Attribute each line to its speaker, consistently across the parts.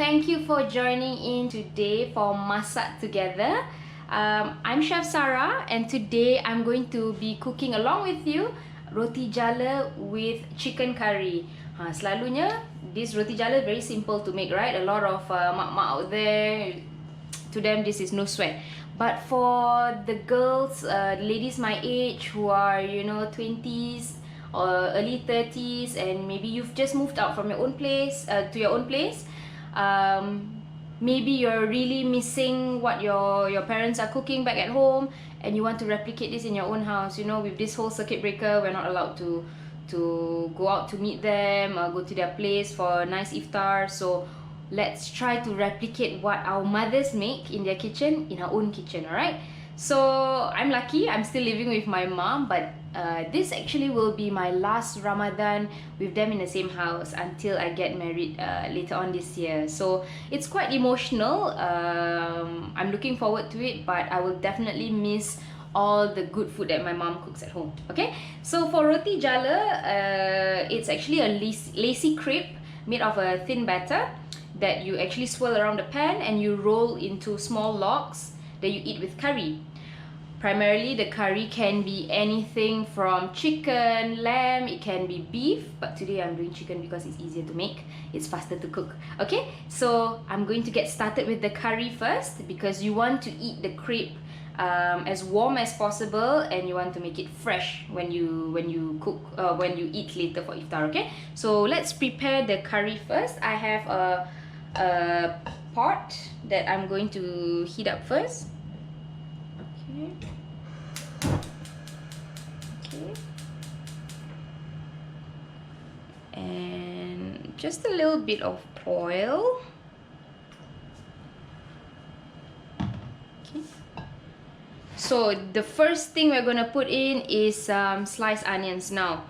Speaker 1: Thank you for joining in today for Masak Together. I'm Chef Sarah, and today I'm going to be cooking along with you roti jala with chicken curry. Selalunya this roti jala very simple to make, right? A lot of mak-mak out there, to them this is no sweat. But for the girls, ladies my age who are 20s or early 30s, and maybe you've just moved out from your own place to your own place, maybe you're really missing what your parents are cooking back at home, and you want to replicate this in your own house. With this whole circuit breaker, we're not allowed to go out to meet them or go to their place for a nice iftar. So let's try to replicate what our mothers make in their kitchen in our own kitchen. All right, so I'm lucky, I'm still living with my mom, but this actually will be my last Ramadan with them in the same house until I get married later on this year. So it's quite emotional. I'm looking forward to it, but I will definitely miss all the good food that my mom cooks at home. Okay, so for roti jala, it's actually a lacy crepe made of a thin batter that you actually swirl around the pan and you roll into small logs that you eat with curry. Primarily, the curry can be anything from chicken, lamb, it can be beef, but today I'm doing chicken because it's easier to make, it's faster to cook. Okay, so I'm going to get started with the curry first, because you want to eat the crepe as warm as possible, and you want to make it fresh when you cook, when you eat later for iftar. Okay, so let's prepare the curry first. I have a pot that I'm going to heat up first. Okay, and just a little bit of oil. Okay, so the first thing we're gonna put in is sliced onions. Now,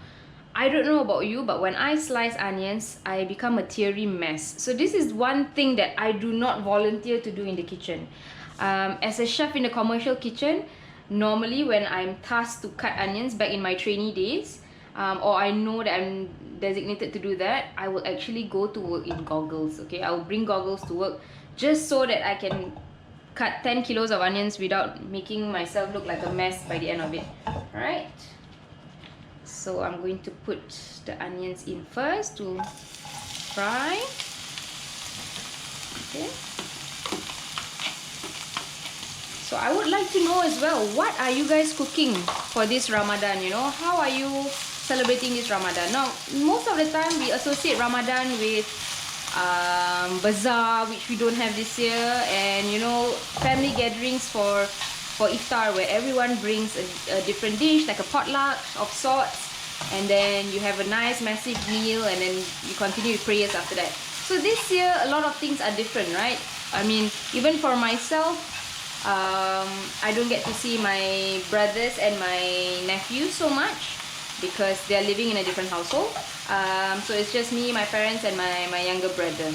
Speaker 1: I don't know about you, but when I slice onions, I become a teary mess. So this is one thing that I do not volunteer to do in the kitchen. As a chef in a commercial kitchen, normally when I'm tasked to cut onions back in my trainee days, or I know that I'm designated to do that, I will actually go to work in goggles. Okay, I will bring goggles to work just so that I can cut 10 kilos of onions without making myself look like a mess by the end of it. Alright, so I'm going to put the onions in first to fry. Okay, so I would like to know as well, what are you guys cooking for this Ramadan? How are you celebrating this Ramadan? Now, most of the time we associate Ramadan with bazaar, which we don't have this year, and family gatherings for iftar, where everyone brings a different dish, like a potluck of sorts, and then you have a nice massive meal, and then you continue with prayers after that. So this year a lot of things are different, right? I mean, even for myself, I don't get to see my brothers and my nephews so much because they're living in a different household. So it's just me, my parents, and my younger brother.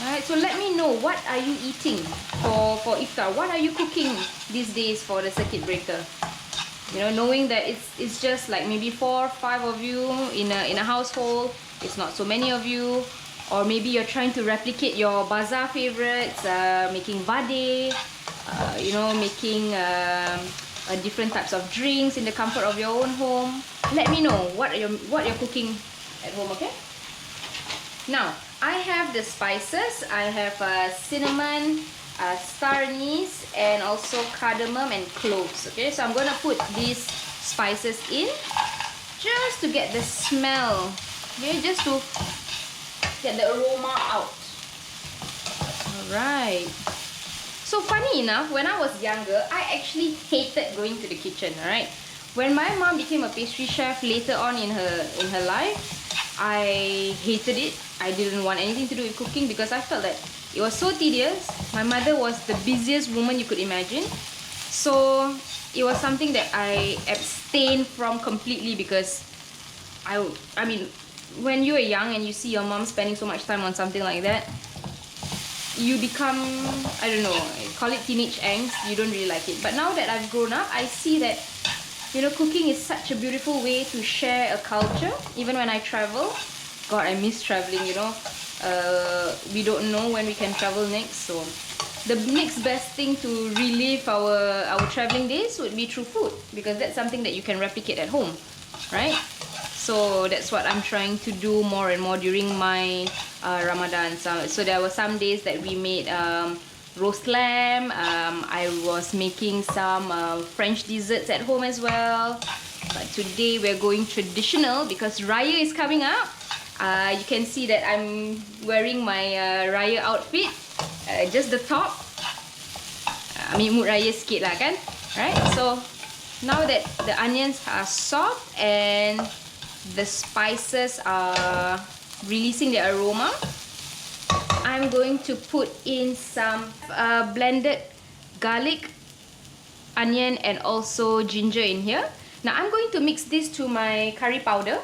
Speaker 1: Alright, so let me know, what are you eating for iftar? What are you cooking these days for the circuit breaker? Knowing that it's just like maybe 4 or 5 of you in a household. It's not so many of you. Or maybe you're trying to replicate your bazaar favorites, making vade, making different types of drinks in the comfort of your own home. Let me know what you're cooking at home. Okay, now I have the spices. I have cinnamon, star anise, and also cardamom and cloves. Okay, so I'm gonna put these spices in just to get the smell. Okay, just to get the aroma out. Alright. So funny enough, when I was younger, I actually hated going to the kitchen. Alright. When my mom became a pastry chef later on in her life, I hated it. I didn't want anything to do with cooking because I felt that it was so tedious. My mother was the busiest woman you could imagine. So it was something that I abstained from completely, because I mean, when you're young and you see your mom spending so much time on something like that, you become, I don't know, call it teenage angst. You don't really like it. But now that I've grown up, I see that cooking is such a beautiful way to share a culture. Even when I travel, God, I miss traveling. We don't know when we can travel next, so the next best thing to relive our traveling days would be through food, because that's something that you can replicate at home, right? So that's what I'm trying to do more and more during my Ramadan. So there were some days that we made roast lamb. I was making some French desserts at home as well. But today we're going traditional because Raya is coming up. You can see that I'm wearing my Raya outfit, just the top. Mood Raya sikit lah kan, right? So now that the onions are soft and the spices are releasing their aroma, I'm going to put in some blended garlic, onion and also ginger in here. Now I'm going to mix this to my curry powder.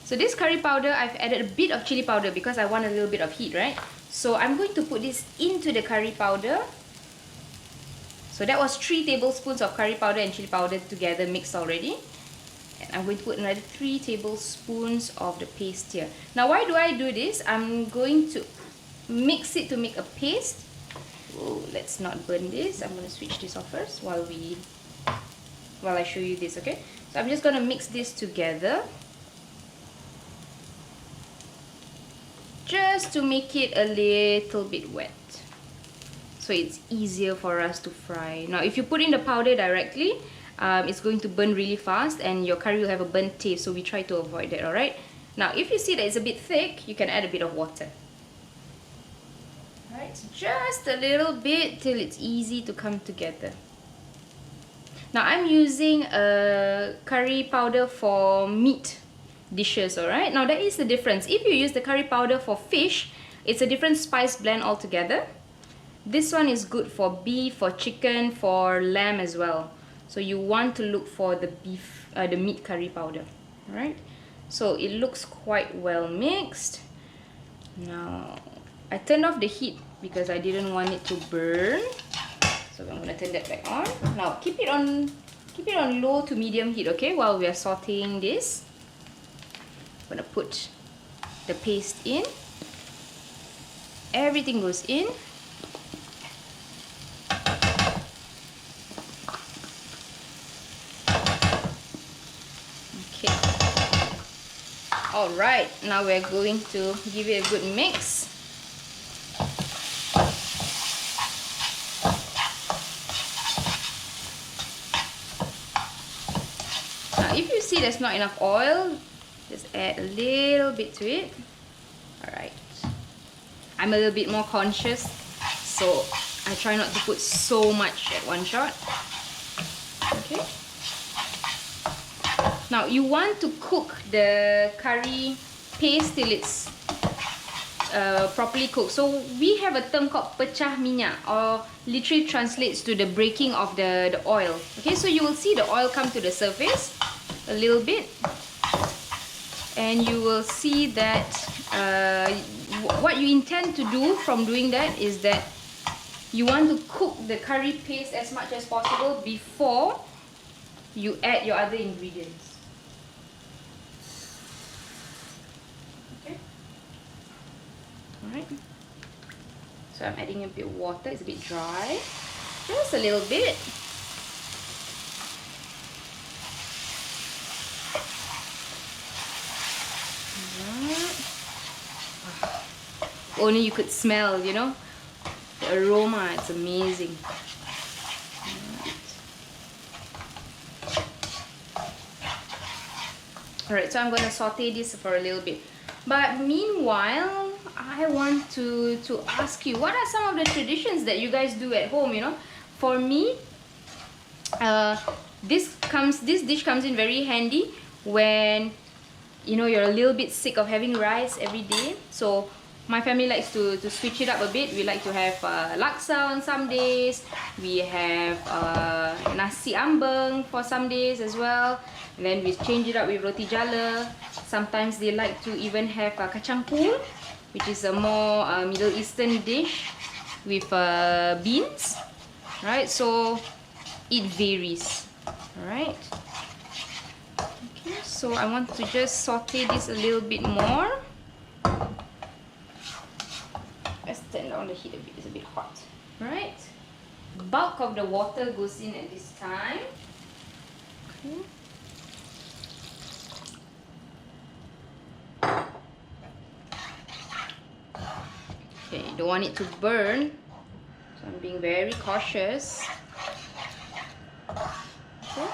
Speaker 1: So this curry powder, I've added a bit of chili powder because I want a little bit of heat, right? So I'm going to put this into the curry powder. So that was 3 tablespoons of curry powder and chili powder together mixed already. And I'm going to put another 3 tablespoons of the paste here. Now why do I do this? I'm going to mix it to make a paste. Oh, let's not burn this. I'm going to switch this off first while I show you this, okay? So I'm just going to mix this together, just to make it a little bit wet, so it's easier for us to fry. Now if you put in the powder directly, it's going to burn really fast and your curry will have a burnt taste, so we try to avoid that, alright? Now if you see that it's a bit thick, you can add a bit of water. Alright, so just a little bit till it's easy to come together. Now I'm using a curry powder for meat dishes, alright? Now there is a difference. If you use the curry powder for fish, it's a different spice blend altogether. This one is good for beef, for chicken, for lamb as well. So you want to look for the meat curry powder, alright? So it looks quite well mixed. Now I turned off the heat because I didn't want it to burn. So I'm gonna turn that back on. Now keep it on low to medium heat, okay? While we are sauteing this, I'm gonna put the paste in. Everything goes in. Alright, now we're going to give it a good mix. Now if you see there's not enough oil, just add a little bit to it. Alright, I'm a little bit more conscious, so I try not to put so much at one shot. Okay. Now you want to cook the curry paste till it's properly cooked. So we have a term called pecah minyak, or literally translates to the breaking of the oil. Okay, so you will see the oil come to the surface a little bit, and you will see that what you intend to do from doing that is that you want to cook the curry paste as much as possible before you add your other ingredients. Alright, so I'm adding a bit of water. It's a bit dry, just a little bit. Only you could smell, you know, the aroma. It's amazing. Alright, so I'm going to saute this for a little bit. But meanwhile, I want to ask you, what are some of the traditions that you guys do at home, you know? For me, this dish comes in very handy when, you know, you're a little bit sick of having rice every day. So my family likes to switch it up a bit. We like to have laksa on some days. We have nasi ambeng for some days as well. And then we change it up with roti jala. Sometimes they like to even have kacang pul, which is a more Middle Eastern dish with beans, right? So it varies, alright? Okay, so I want to just saute this a little bit more. on the heat a bit, it's a bit hot. Right? Bulk of the water goes in at this time. Okay. Okay, don't want it to burn, so I'm being very cautious. Okay.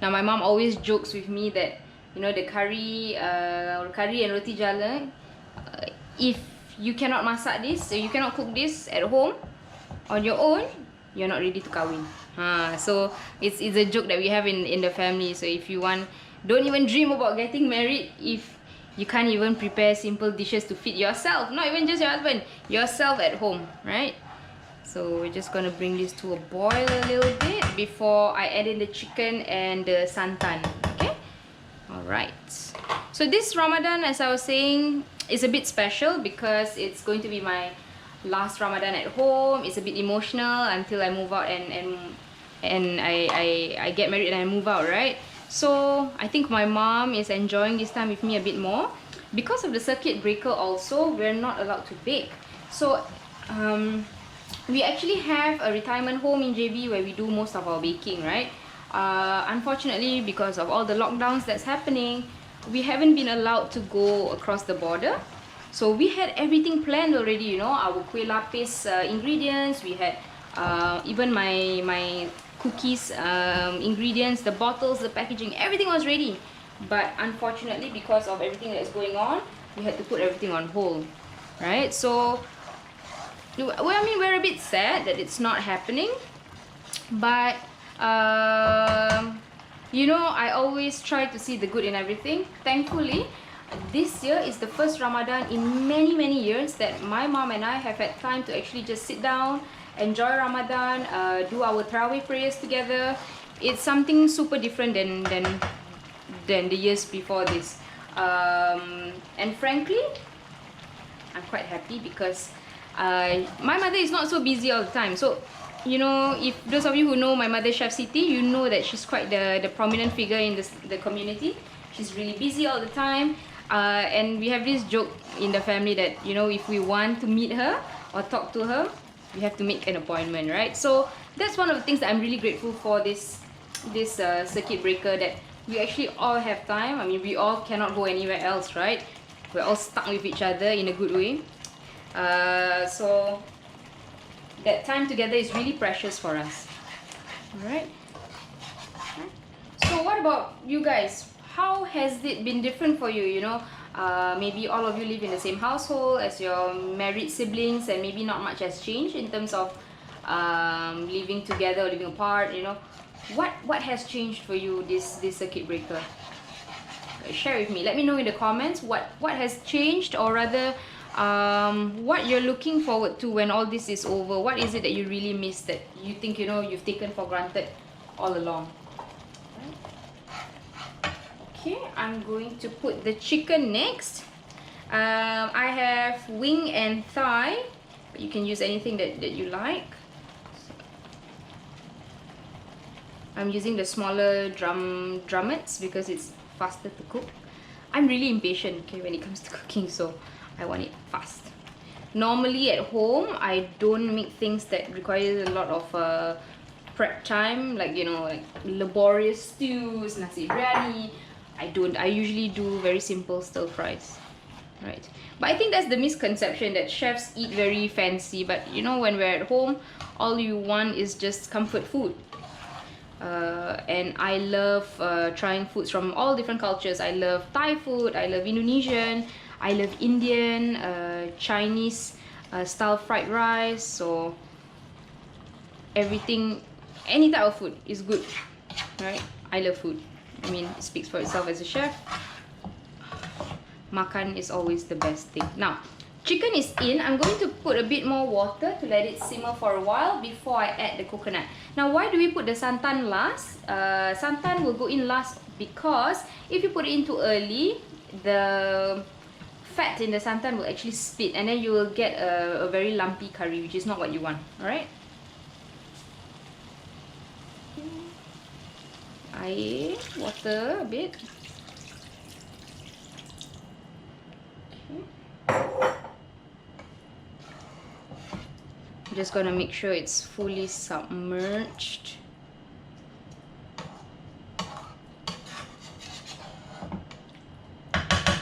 Speaker 1: Now my mom always jokes with me that, you know, the curry and roti jala, if you cannot masak this, so you cannot cook this at home on your own, you're not ready to kahwin. So it's a joke that we have in the family. So if you want, don't even dream about getting married if you can't even prepare simple dishes to feed yourself, not even just your husband, yourself at home, right? So we're just gonna bring this to a boil a little bit before I add in the chicken and the santan. Okay, all right. So this Ramadan, as I was saying, is a bit special because it's going to be my last Ramadan at home. It's a bit emotional until I move out and I get married and I move out, right? So I think my mom is enjoying this time with me a bit more. Because of the circuit breaker also, we're not allowed to bake. So we actually have a retirement home in JB where we do most of our baking, right? Unfortunately, because of all the lockdowns that's happening, we haven't been allowed to go across the border. So we had everything planned already, you know, our kueh lapis ingredients. We had even my cookies ingredients, the bottles, the packaging, everything was ready. But unfortunately, because of everything that's going on, we had to put everything on hold, right? So, well, I mean, we're a bit sad that it's not happening, but you know, I always try to see the good in everything. Thankfully, this year is the first Ramadan in many years that my mom and I have had time to actually just sit down, enjoy Ramadan, do our Tarawih prayers together. It's something super different than the years before this. And frankly, I'm quite happy because my mother is not so busy all the time. So, you know, if those of you who know my mother, Chef Siti, you know that she's quite the prominent figure in the community. She's really busy all the time. And we have this joke in the family that, you know, if we want to meet her or talk to her, we have to make an appointment, right? So that's one of the things that I'm really grateful for this circuit breaker, that we actually all have time. I mean, we all cannot go anywhere else, right? We're all stuck with each other in a good way. So that time together is really precious for us. Alright? So what about you guys? How has it been different for you? You know, maybe all of you live in the same household as your married siblings, and maybe not much has changed in terms of living together or living apart. You know, what has changed for you this circuit breaker? Share with me. Let me know in the comments what has changed, or rather what you're looking forward to when all this is over. What is it that you really miss that you think, you know, you've taken for granted all along? Okay, I'm going to put the chicken next. I have wing and thigh, but you can use anything that you like. I'm using the smaller drumettes because it's faster to cook. I'm really impatient, okay, when it comes to cooking, so I want it fast. Normally at home, I don't make things that require a lot of prep time, like, you know, like laborious stews, nasi biryani. I usually do very simple stir fries, right? But I think that's the misconception, that chefs eat very fancy. But you know, when we're at home, all you want is just comfort food. And I love trying foods from all different cultures. I love Thai food, I love Indonesian, I love Indian, Chinese style fried rice. So everything, any type of food is good, right? I love food. I mean, it speaks for itself as a chef. Makan is always the best thing. Now, chicken is in. I'm going to put a bit more water to let it simmer for a while before I add the coconut. Now, why do we put the santan last? Santan will go in last because if you put it in too early, the fat in the santan will actually split, and then you will get a very lumpy curry, which is not what you want. Alright? Air, water a bit. Okay. Just gonna make sure it's fully submerged.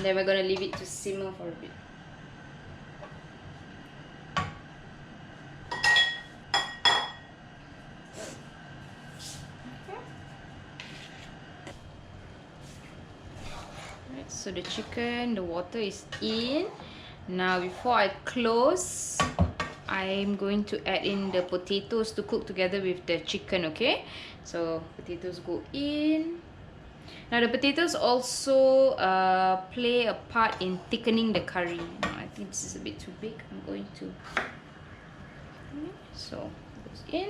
Speaker 1: Then we're gonna leave it to simmer for a bit. Right, so the chicken, the water is in. Now before I close, I'm going to add in the potatoes to cook together with the chicken, okay? So potatoes go in. Now the potatoes also play a part in thickening the curry. Now, I think this is a bit too big. I'm going to... So it goes in.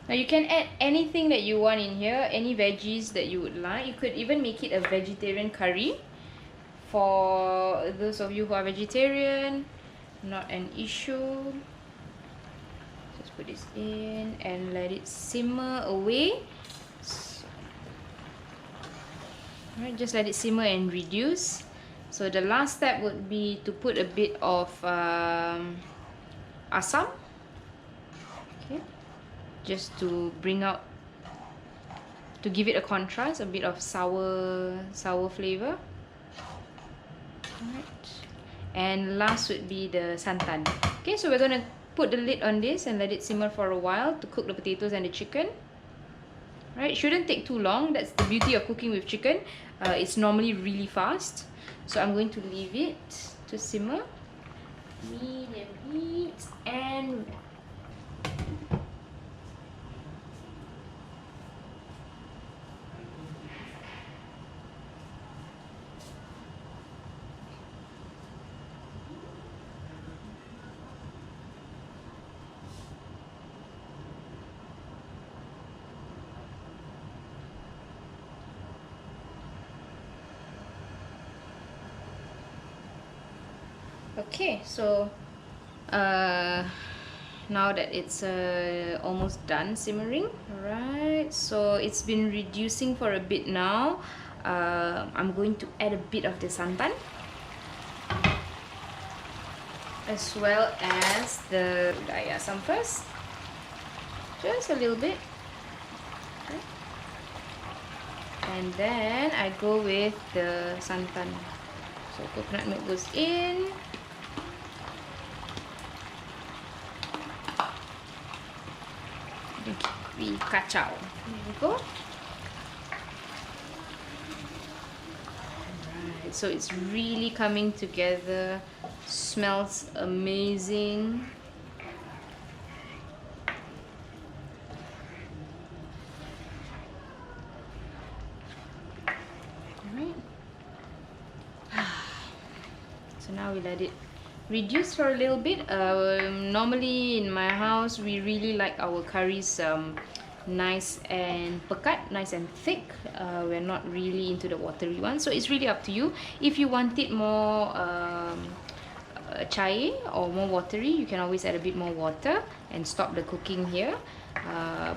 Speaker 1: Now you can add anything that you want in here, any veggies that you would like. You could even make it a vegetarian curry. For those of you who are vegetarian, not an issue. Just put this in and let it simmer away. So, alright, just let it simmer and reduce. So the last step would be to put a bit of asam. Okay. Just to bring out, to give it a contrast, a bit of sour flavor. Alright. And last would be the santan. Okay, so we're gonna put the lid on this and let it simmer for a while to cook the potatoes and the chicken. Right, shouldn't take too long. That's the beauty of cooking with chicken. It's normally really fast. So I'm going to leave it to simmer. Medium heat and okay, so now that it's almost done simmering, right? So it's been reducing for a bit now. I'm going to add a bit of the santan, as well as the asam first, just a little bit. Okay. And then I go with the santan. So coconut milk goes in. We kacau. There we go. Alright, so it's really coming together. Smells amazing. Alright. So now we let it reduce for a little bit. Normally in my house we really like our curries nice and pekat, nice and thick. We're not really into the watery one, so it's really up to you. If you want it more chai or more watery, you can always add a bit more water and stop the cooking here.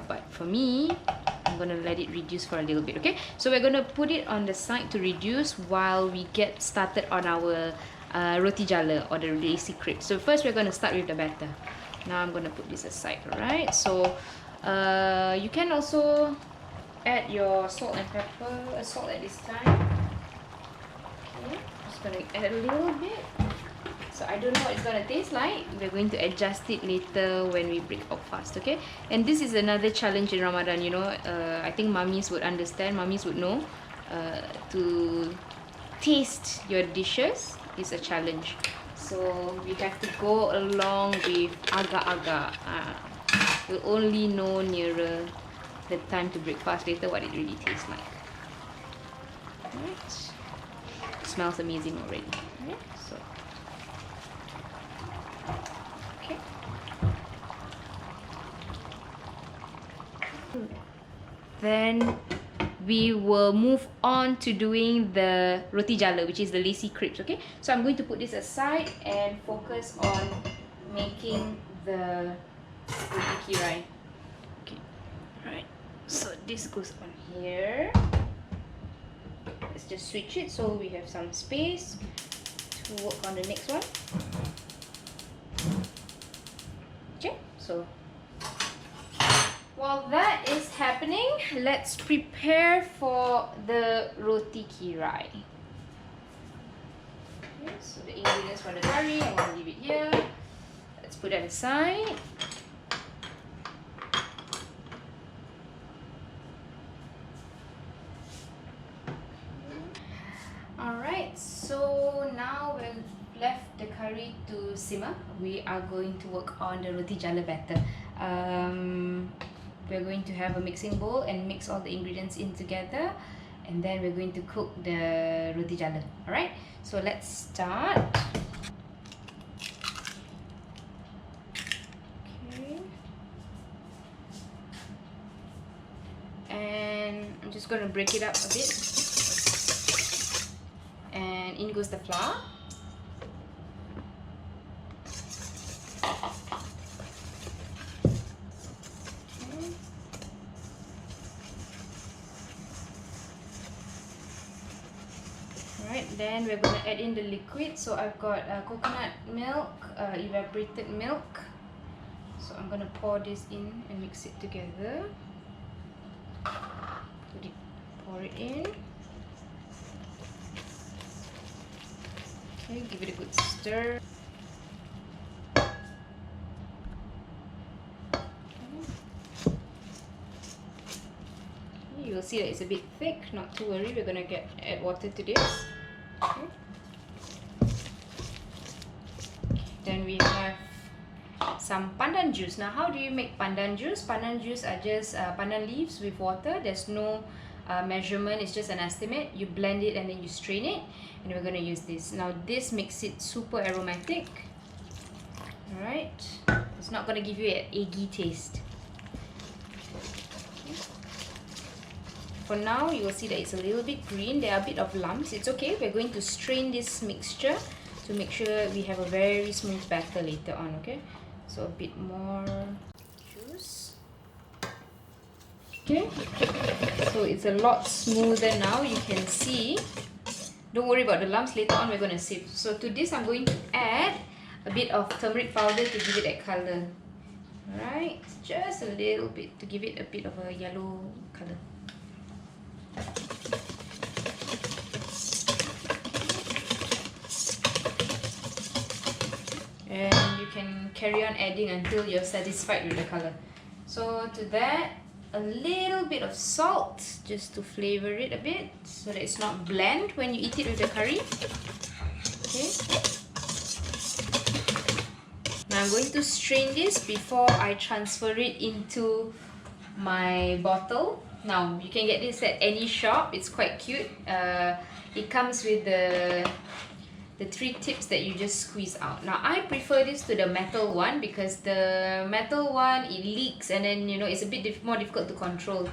Speaker 1: But for me, I'm gonna let it reduce for a little bit. Okay, so we're gonna put it on the side to reduce while we get started on our roti jala or the lacy crepe. So first we're going to start with the batter. Now I'm going to put this aside, alright? So you can also add your salt and pepper, salt at this time. Okay, just going to add a little bit. So I don't know what it's going to taste like. We're going to adjust it later when we break out fast, okay? And this is another challenge in Ramadan, you know. I think mummies would understand, mummies would know. To taste your dishes is a challenge, so we have to go along with agak-agak. We'll only know nearer the time to break fast later what it really tastes like. Alright, smells amazing already. Alright, so okay. Then we will move on to doing the roti jala, which is the lacy crepes. Okay, so I'm going to put this aside and focus on making the roti kirai. Okay, alright, so this goes on here. Let's just switch it so we have some space to we'll work on the next one. Okay, so while that is happening, let's prepare for the roti kirai. Okay, so the ingredients for the curry, I'm going to leave it here. Let's put that aside. Alright, so now we've left the curry to simmer. We are going to work on the roti jala batter. We're going to have a mixing bowl and mix all the ingredients in together, and then we're going to cook the roti jala. Alright, so let's start. Okay. And I'm just going to break it up a bit. And in goes the flour. Alright, then we're going to add in the liquid. So I've got coconut milk, evaporated milk. So I'm going to pour this in and mix it together. Pour it in. Okay, give it a good stir. You'll see that it's a bit thick, not to worry, we're going to add water to this. Okay. Then we have some pandan juice. Now how do you make pandan juice? Pandan juice are just pandan leaves with water. There's no measurement, it's just an estimate. You blend it and then you strain it, and we're going to use this. Now this makes it super aromatic. Alright, it's not going to give you an eggy taste. For now, you will see that it's a little bit green. There are a bit of lumps. It's okay. We're going to strain this mixture to make sure we have a very smooth batter later on, okay? So a bit more juice. Okay, so it's a lot smoother now. You can see. Don't worry about the lumps. Later on, we're going to sieve. So to this, I'm going to add a bit of turmeric powder to give it that color. Alright, just a little bit to give it a bit of a yellow color. And you can carry on adding until you're satisfied with the color. So to that, a little bit of salt just to flavor it a bit so that it's not bland when you eat it with the curry. Okay. Now I'm going to strain this before I transfer it into my bottle. Now you can get this at any shop. It's quite cute. It comes with the 3 tips that you just squeeze out. Now I prefer this to the metal one because the metal one, it leaks and then it's a bit more difficult to control.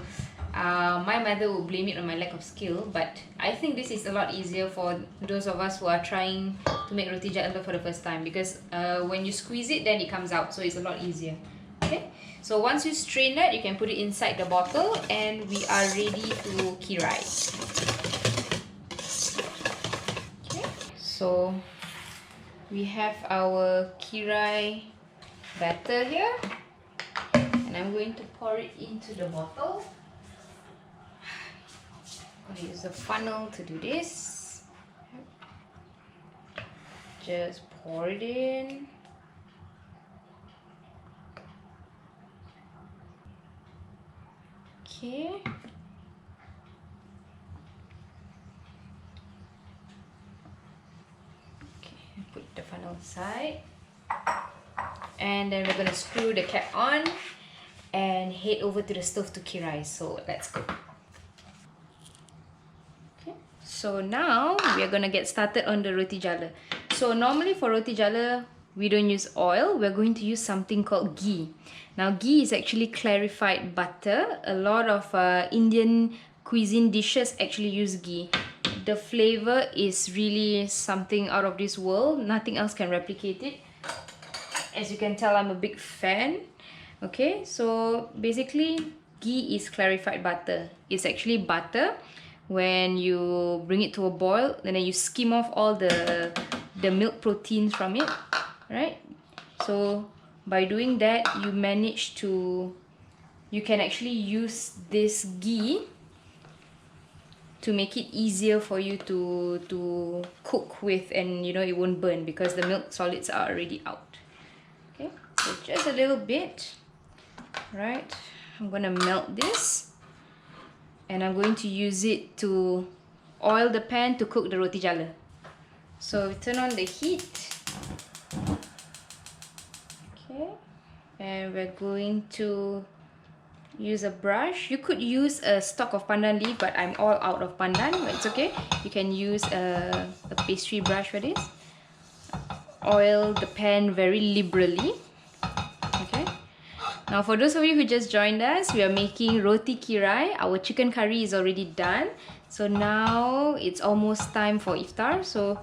Speaker 1: My mother will blame it on my lack of skill, but I think this is a lot easier for those of us who are trying to make roti jala for the first time, because when you squeeze it, then it comes out, so it's a lot easier. Okay, so once you strain that, you can put it inside the bottle and we are ready to kirai. Okay, so we have our kirai batter here and I'm going to pour it into the bottle. I'm going to use the funnel to do this. Just pour it in. Okay. Put the funnel aside. And then we're going to screw the cap on and head over to the stove to kirai. So let's go. Okay. So now we are going to get started on the roti jala. So normally for roti jala, we don't use oil. We're going to use something called ghee. Now ghee is actually clarified butter. A lot of Indian cuisine dishes actually use ghee. The flavor is really something out of this world. Nothing else can replicate it. As you can tell, I'm a big fan. Okay, so basically ghee is clarified butter. It's actually butter. When you bring it to a boil and then you skim off all the the milk proteins from it, right? So by doing that, you can actually use this ghee to make it easier for you to cook with, and you know, it won't burn because the milk solids are already out. Okay, so just a little bit, right? I'm gonna melt this, and I'm going to use it to oil the pan to cook the roti jala. So we turn on the heat. Okay, and we're going to use a brush. You could use a stalk of pandan leaf, but I'm all out of pandan, but it's okay. You can use a pastry brush for this. Oil the pan very liberally. Okay. Now for those of you who just joined us, we are making roti kirai. Our chicken curry is already done. So now it's almost time for iftar. So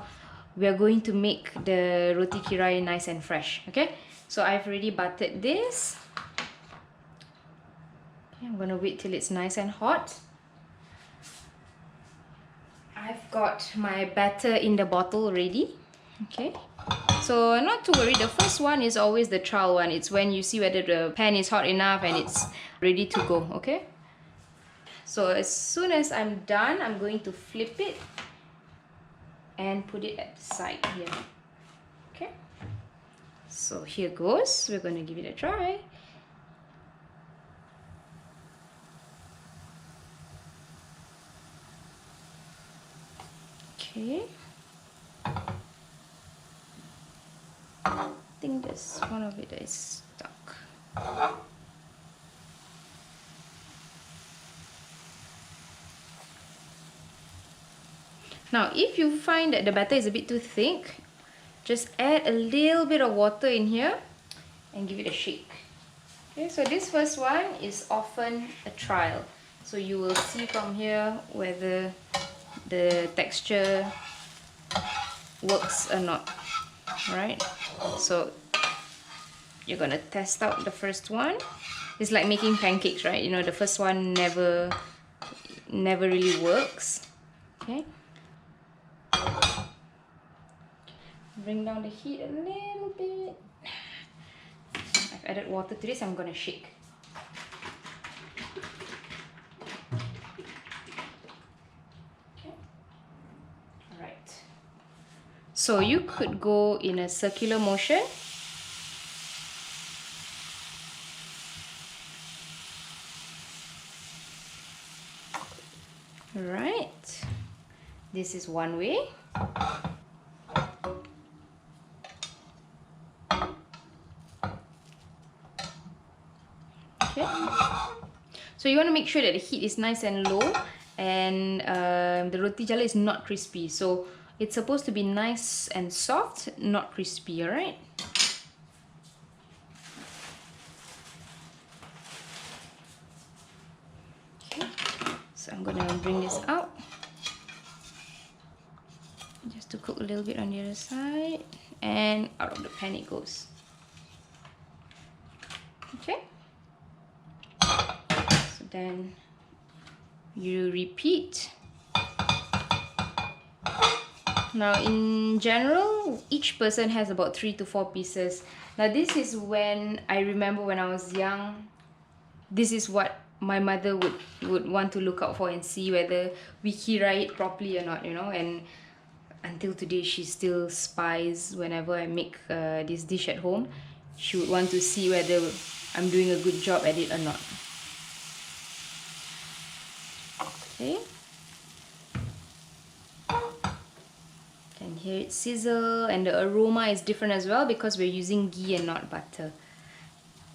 Speaker 1: we are going to make the roti kirai nice and fresh. Okay. So I've already buttered this. I'm gonna wait till it's nice and hot. I've got my batter in the bottle ready. Okay, so not to worry, the first one is always the trial one. It's when you see whether the pan is hot enough and it's ready to go. Okay, so as soon as I'm done, I'm going to flip it and put it at the side here. Okay, so here goes. We're gonna give it a try. Okay, I think there's one of it that is stuck. Now if you find that the batter is a bit too thick, just add a little bit of water in here and give it a shake. Okay, so this first one is often a trial. So you will see from here whether the texture works or not, right? So you're gonna test out the first one. It's like making pancakes, right? You know, the first one never really works. Okay, bring down the heat a little bit. I've added water to this. I'm gonna shake. So you could go in a circular motion. Right. This is one way. Okay. So you want to make sure that the heat is nice and low, and the roti jala is not crispy. So it's supposed to be nice and soft, not crispy, alright? Okay, so I'm gonna bring this out just to cook a little bit on the other side, and out of the pan it goes. Okay, so then you repeat. Now in general, each person has about 3 to 4 pieces. Now this is when I remember when I was young, this is what my mother would want to look out for and see whether we kirai it properly or not, you know. And until today, she still spies whenever I make this dish at home. She would want to see whether I'm doing a good job at it or not. Okay. Can hear it sizzle, and the aroma is different as well because we're using ghee and not butter.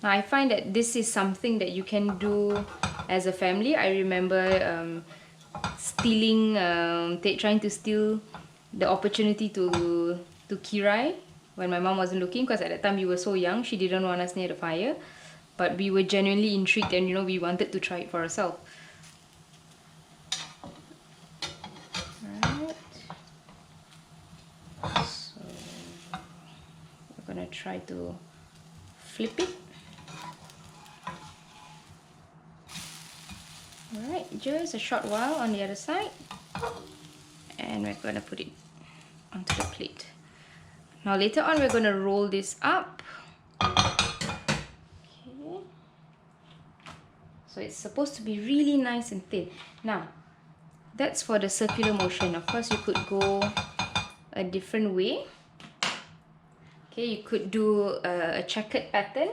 Speaker 1: Now I find that this is something that you can do as a family. I remember trying to steal the opportunity to kirai when my mom wasn't looking, because at that time we were so young. She didn't want us near the fire, but we were genuinely intrigued, and you know, we wanted to try it for ourselves. Gonna try to flip it. Alright, just a short while on the other side, and we're gonna put it onto the plate. Now later on we're going to roll this up. Okay. So it's supposed to be really nice and thin. Now, that's for the circular motion. Of course, you could go a different way. Okay, you could do a checkered pattern.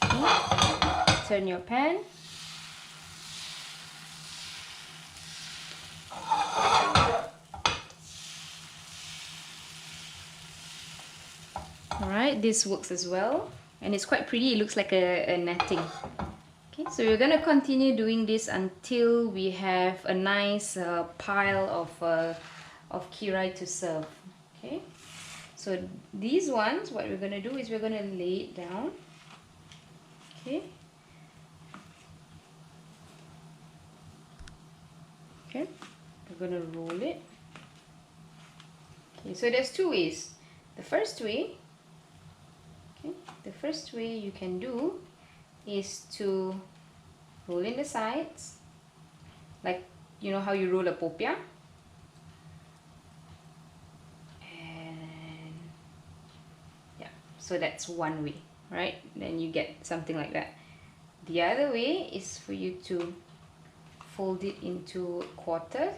Speaker 1: Okay. Turn your pan. Alright, this works as well. And it's quite pretty. It looks like a netting. Okay, so we're going to continue doing this until we have a nice pile of kirai to serve. Okay, so these ones, what we're going to do is we're going to lay it down. Okay. Okay, we're going to roll it. Okay, so there's two ways. The first way you can do is to roll in the sides, like you know how you roll a popiah, and yeah, so that's one way, right? Then you get something like that. The other way is for you to fold it into a quarter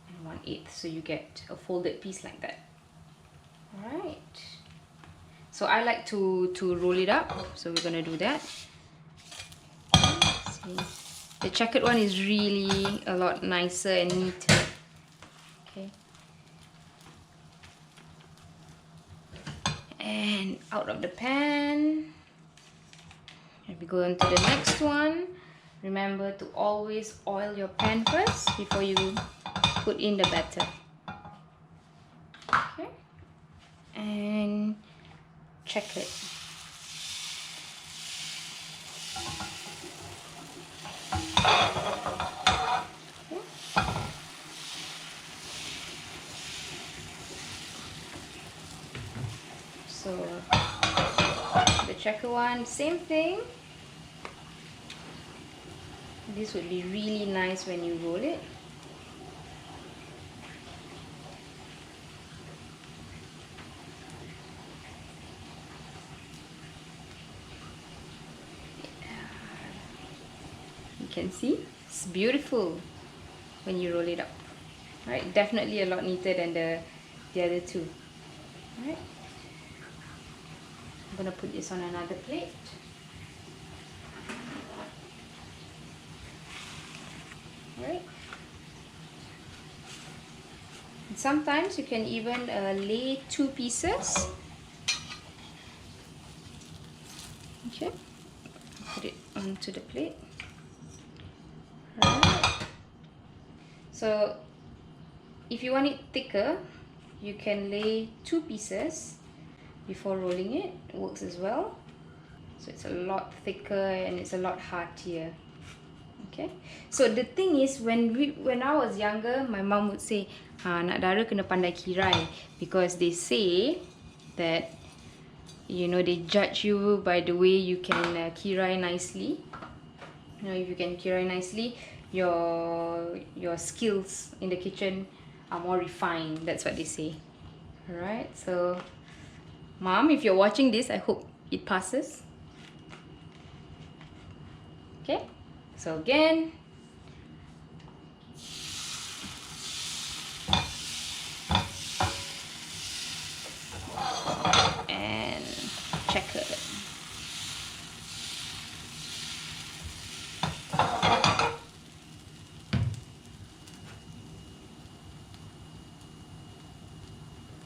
Speaker 1: and 1/8, so you get a folded piece like that. All right. So I like to roll it up, so we're gonna do that. See, the checkered one is really a lot nicer and neater. Okay. And out of the pan. And we go on to the next one. Remember to always oil your pan first before you put in the batter. Okay. And checkered. So the checker one, same thing. This would be really nice when you roll it. You can see it's beautiful when you roll it up. Right, definitely a lot neater than the other two. Right. I'm gonna put this on another plate. Right. And sometimes you can even lay two pieces. Okay. Put it onto the plate. Right. So if you want it thicker, you can lay two pieces before rolling it. It works as well. So it's a lot thicker and it's a lot heartier. Okay. So the thing is, when I was younger, my mom would say, "Nak dara kena pandai kirai," because they say that, you know, they judge you by the way you can kirai nicely. You know, if you can kirai nicely, your skills in the kitchen are more refined. That's what they say. Alright, so Mom, if you're watching this, I hope it passes. Okay, so again, and checker.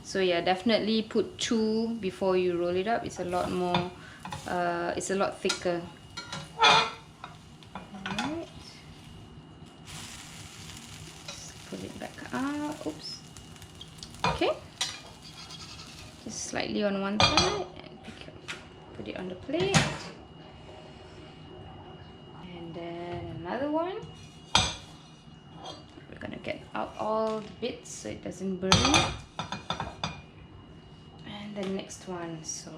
Speaker 1: So yeah, definitely put two before you roll it up. It's a lot more, it's a lot thicker. Alright. Put it back up. Oops. Okay. Just slightly on one side and put it on the plate. And then another one. We're gonna get out all the bits so it doesn't burn. And the next one, so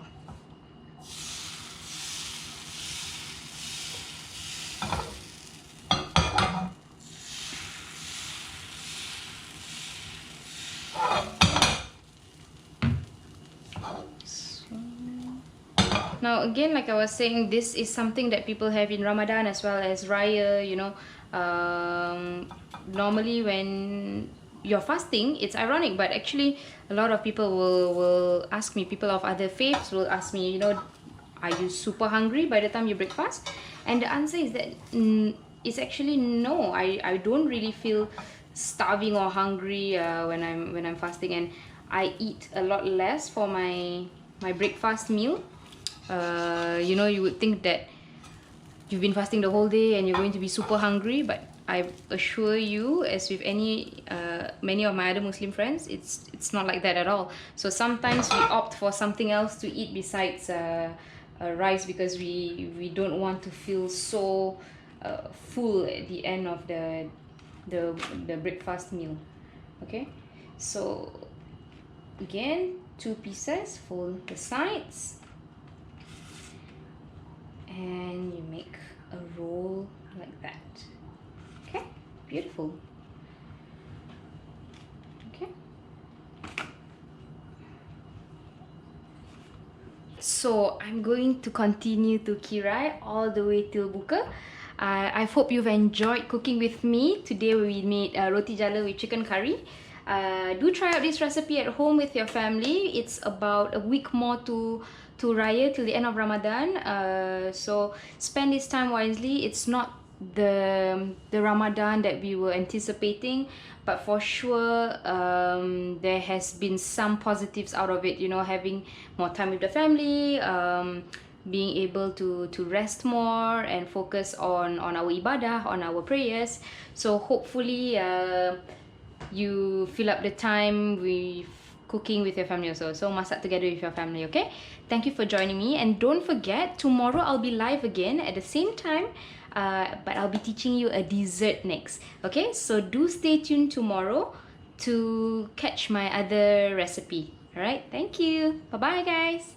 Speaker 1: Now again, like I was saying, this is something that people have in Ramadan as well as Raya, you know. Normally when you're fasting, it's ironic, but actually a lot of people will ask me, people of other faiths will ask me, you know, are you super hungry by the time you break fast? And the answer is that it's actually no. I don't really feel starving or hungry when I'm fasting, and I eat a lot less for my breakfast meal. You know, you would think that you've been fasting the whole day and you're going to be super hungry, but I assure you, as with many of my other Muslim friends, it's not like that at all. So sometimes we opt for something else to eat besides rice, because we don't want to feel so full at the end of the breakfast meal. Okay, so again, 2 pieces, fold the sides, and you make a roll like that. Okay, beautiful. Okay, so I'm going to continue to kirai all the way till buka. I hope you've enjoyed cooking with me. Today we made roti jala with chicken curry. Do try out this recipe at home with your family. It's about a week more to Raya, till the end of Ramadan. So spend this time wisely. It's not the Ramadan that we were anticipating, but for sure there has been some positives out of it, you know, having more time with the family, being able to rest more and focus on our ibadah, on our prayers. So hopefully you fill up the time with cooking with your family also. So masak together with your family, okay? Thank you for joining me, and don't forget, tomorrow I'll be live again at the same time, but I'll be teaching you a dessert next. Okay, so do stay tuned tomorrow to catch my other recipe. All right, thank you. Bye bye guys.